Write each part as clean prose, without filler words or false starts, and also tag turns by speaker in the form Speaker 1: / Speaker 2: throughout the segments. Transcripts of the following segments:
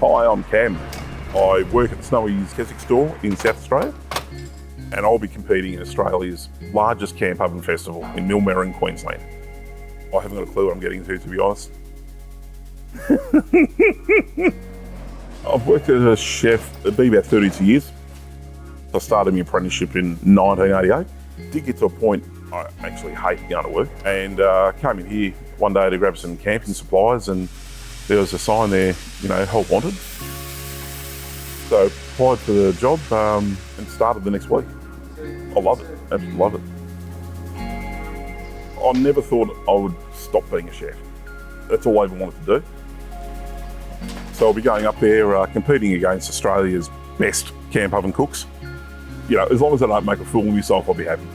Speaker 1: Hi, I'm Cam. I work at the Snowy's Keswick store in South Australia, and I'll be competing in Australia's largest camp oven festival in Millmerran, Queensland. I haven't got a clue what I'm getting into be honest. I've worked as a chef, it'd be about 32 years. I started my apprenticeship in 1988. Did get to a point I actually hated going to work, and came in here one day to grab some camping supplies, and there was a sign there, help wanted. So applied for the job and started the next week. I love it, absolutely love it. I never thought I would stop being a chef. That's all I ever wanted to do. So I'll be going up there competing against Australia's best camp oven cooks. As long as I don't make a fool of myself, I'll be happy.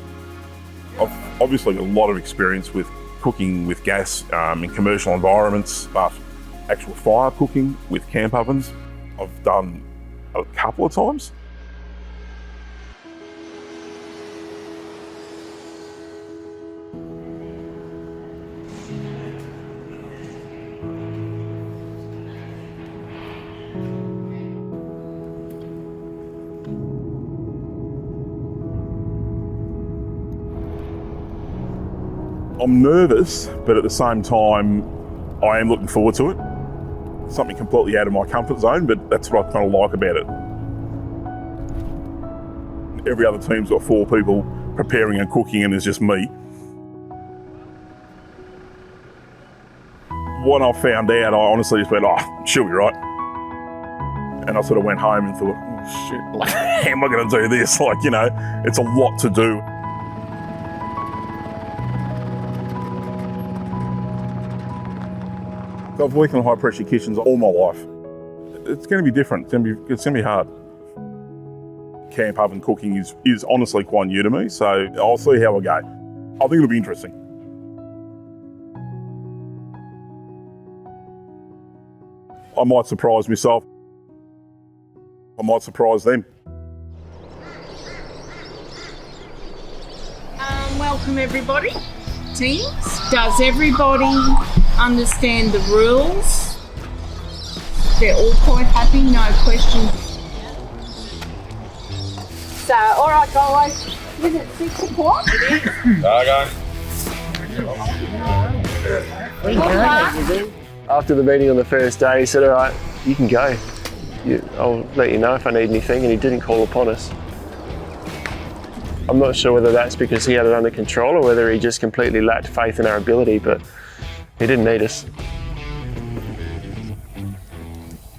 Speaker 1: I've obviously got a lot of experience with cooking with gas in commercial environments, but actual fire cooking with camp ovens, I've done a couple of times. I'm nervous, but at the same time, I am looking forward to it. Something completely out of my comfort zone, but that's what I kind of like about it. Every other team's got 4 people preparing and cooking, and there's just me. When I found out, I honestly just went, she'll be right. And I sort of went home and thought, oh shit, how am I gonna do this? It's a lot to do. I've worked in high pressure kitchens all my life. It's going to be different. It's going to be hard. Camp oven cooking is honestly quite new to me, so I'll see how I go. I think it'll be interesting. I might surprise myself. I might surprise them.
Speaker 2: Welcome everybody. Teams, does everybody understand the rules? They're all quite happy, no questions. So, all right guys, is it 6 o'clock?
Speaker 3: After the meeting on the first day, he said, all right, you can go. I'll let you know if I need anything, and he didn't call upon us. I'm not sure whether that's because he had it under control or whether he just completely lacked faith in our ability, but he didn't need us.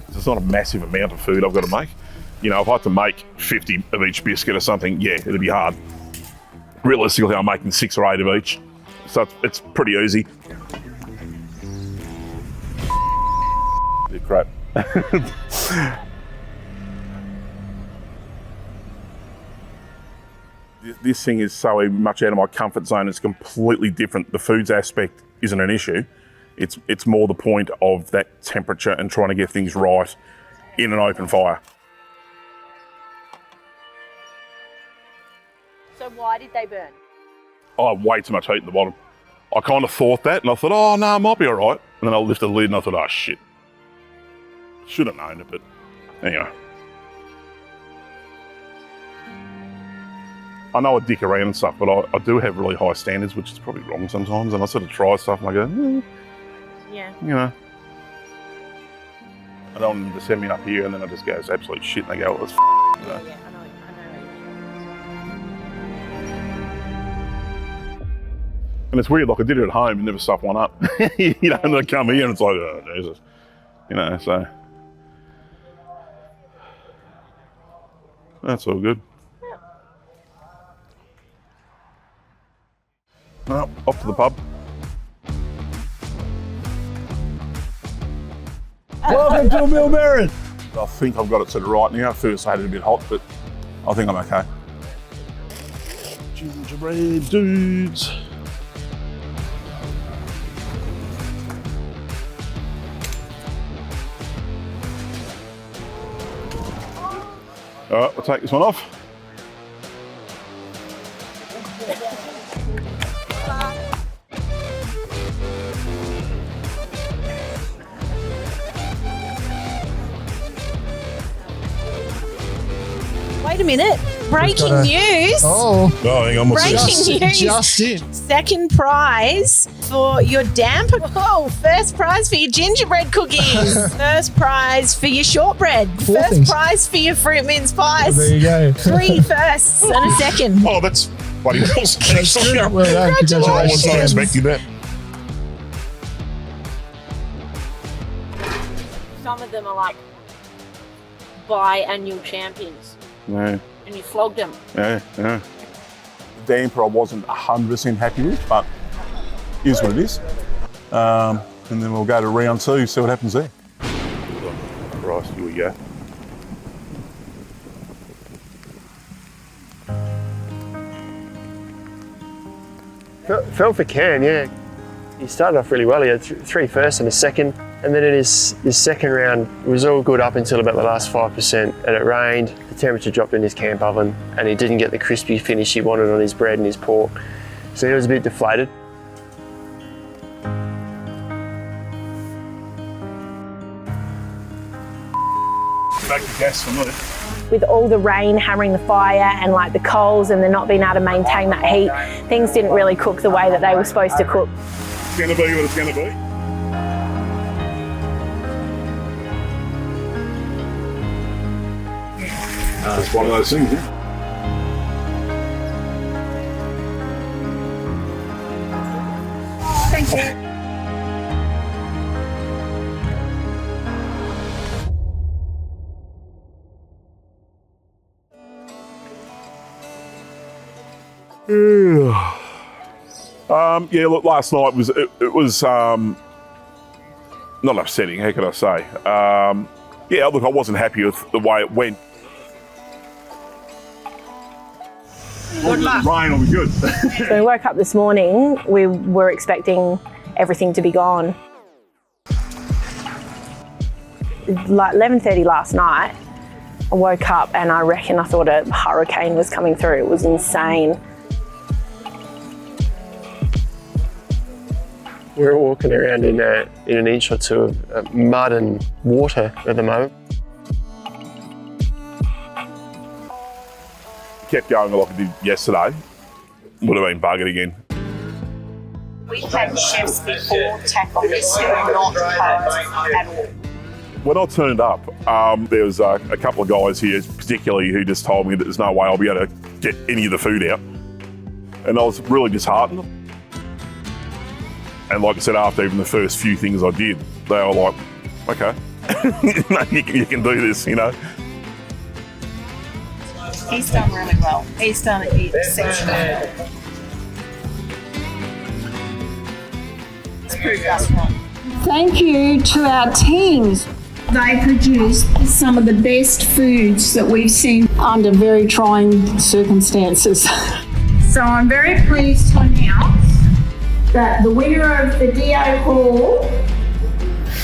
Speaker 1: It's not a massive amount of food I've got to make. If I had to make 50 of each biscuit or something, yeah, it'd be hard. Realistically, I'm making 6 or 8 of each, so it's pretty easy. Bit crap. This thing is so much out of my comfort zone, it's completely different. The foods aspect isn't an issue. It's more the point of that temperature and trying to get things right in an open fire.
Speaker 4: So why did they burn?
Speaker 1: Oh, way too much heat in the bottom. I kind of thought that, and I thought, oh no, it might be all right. And then I lifted the lid and I thought, oh shit. Should have known it, but anyway. I know I dick around and stuff, but I do have really high standards, which is probably wrong sometimes. And I sort of try stuff and I go,
Speaker 4: Yeah.
Speaker 1: I don't want them to send me up here and then I just go, it's absolute shit. And they go, well, it's
Speaker 4: Yeah, I know.
Speaker 1: And it's weird, like I did it at home and never stuffed one up. And then I come here and it's like, oh, Jesus. So. That's all good. Well, off to the pub.
Speaker 5: Welcome to Millmerran.
Speaker 1: I think I've got it sort of right now. First I had it a bit hot, but I think I'm okay. Gingerbread dudes. All right, we'll take this one off.
Speaker 6: Wait a minute. Breaking news.
Speaker 5: Oh,
Speaker 1: hang on.
Speaker 6: Breaking news.
Speaker 5: just in.
Speaker 6: Second prize for your dampened. Oh, first prize for your gingerbread cookies. First prize for your shortbread. First
Speaker 5: things.
Speaker 6: prize for your fruit mince pies.
Speaker 5: There you go.
Speaker 6: 3 firsts and a second.
Speaker 1: Oh, that's bloody awesome.
Speaker 5: Well done.
Speaker 1: I was not
Speaker 5: Congratulations.
Speaker 1: expecting that.
Speaker 4: Some of them are like biannual champions,
Speaker 1: No.
Speaker 4: and you flogged them.
Speaker 1: Yeah. Damper I wasn't 100% happy with, but here's what it is. And then we'll go to round 2, see what happens there. Right, here we go.
Speaker 3: Fell for Cam, yeah. He started off really well. He had 3 firsts and a second. And then in his second round, it was all good up until about the last 5%. And it rained, the temperature dropped in his camp oven, and he didn't get the crispy finish he wanted on his bread and his pork. So he was a bit deflated.
Speaker 1: Back to gas for me.
Speaker 6: With all the rain hammering the fire and like the coals and they're not being able to maintain that heat, things didn't really cook the way that they were supposed to cook.
Speaker 1: It's going to be what it's going to be. It's one of those things, yeah.
Speaker 2: Thank you.
Speaker 1: Yeah, look, last night was not upsetting, how can I say? Yeah, look, I wasn't happy with the way it went.
Speaker 2: Good luck.
Speaker 1: Rain will be good.
Speaker 6: When we woke up this morning, we were expecting everything to be gone. Like 11:30 last night, I woke up and I reckon I thought a hurricane was coming through. It was insane.
Speaker 3: We're all walking around in an inch or two of mud and water at the moment.
Speaker 1: Kept going like I did yesterday. Would have been buggered again.
Speaker 2: We've had chefs before tackle this who are not hurt at all.
Speaker 1: When I turned up, there was a couple of guys here, particularly, who just told me that there's no way I'll be able to get any of the food out. And I was really disheartened. And like I said, after even the first few things I did, they were like, okay, you can do this, you know.
Speaker 2: He's done really well. He's done it exceptionally. It's proved us wrong.
Speaker 7: Thank you to our teams. They produced some of the best foods that we've seen under very trying circumstances. So I'm very pleased to announce that the winner of the DO Hall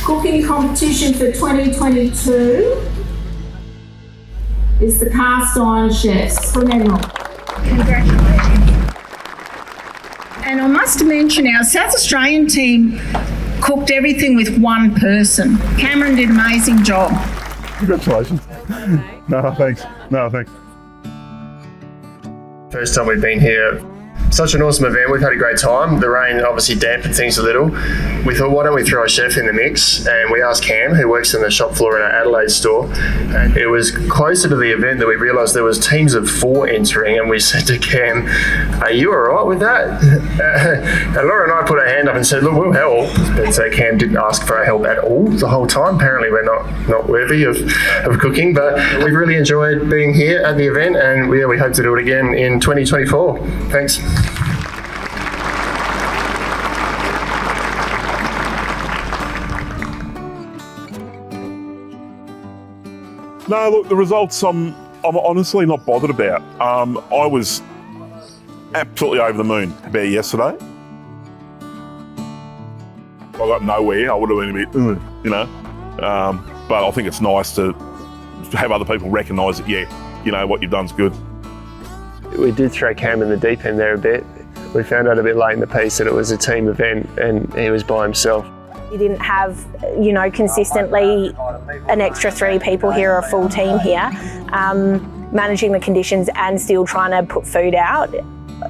Speaker 7: cooking competition for 2022 is the Cast Iron Chefs from Emerald. Congratulations. And I must mention our South Australian team cooked everything with one person. Cameron did an amazing job.
Speaker 1: Congratulations. No, thanks. No, thanks.
Speaker 3: First time we've been here. Such an awesome event. We've had a great time. The rain obviously dampened things a little. We thought, why don't we throw a chef in the mix? And we asked Cam, who works in the shop floor in our Adelaide store. And it was closer to the event that we realised there was teams of 4 entering. And we said to Cam, are you all right with that? And Laura and I put our hand up and said, look, we'll help. But Cam didn't ask for our help at all the whole time. Apparently we're not worthy of cooking. But we've really enjoyed being here at the event. And we hope to do it again in 2024. Thanks.
Speaker 1: No, look, the results I'm honestly not bothered about. I was absolutely over the moon about yesterday. If I got nowhere, I would have been a bit, you know. But I think it's nice to have other people recognise that, yeah, you know, what you've done's good.
Speaker 3: We did throw Cam in the deep end there a bit. We found out a bit late in the piece that it was a team event and he was by himself.
Speaker 6: You didn't have, you know, consistently an extra 3 people here or a full team here.
Speaker 8: managing the conditions and still trying to put food out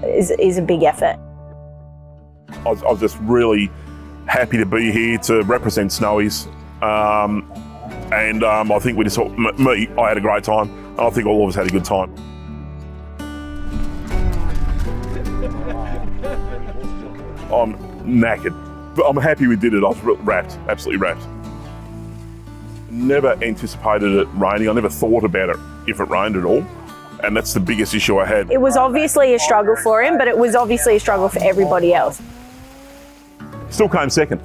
Speaker 8: is a big effort.
Speaker 1: I was just really happy to be here to represent Snowies. And I think we just, I had a great time. And I think all of us had a good time. I'm knackered, but I'm happy we did it. I was wrapped, absolutely wrapped. Never anticipated it raining. I never thought about it if it rained at all. And that's the biggest issue I had.
Speaker 8: It was obviously a struggle for him, but it was obviously a struggle for everybody else.
Speaker 1: Still came second.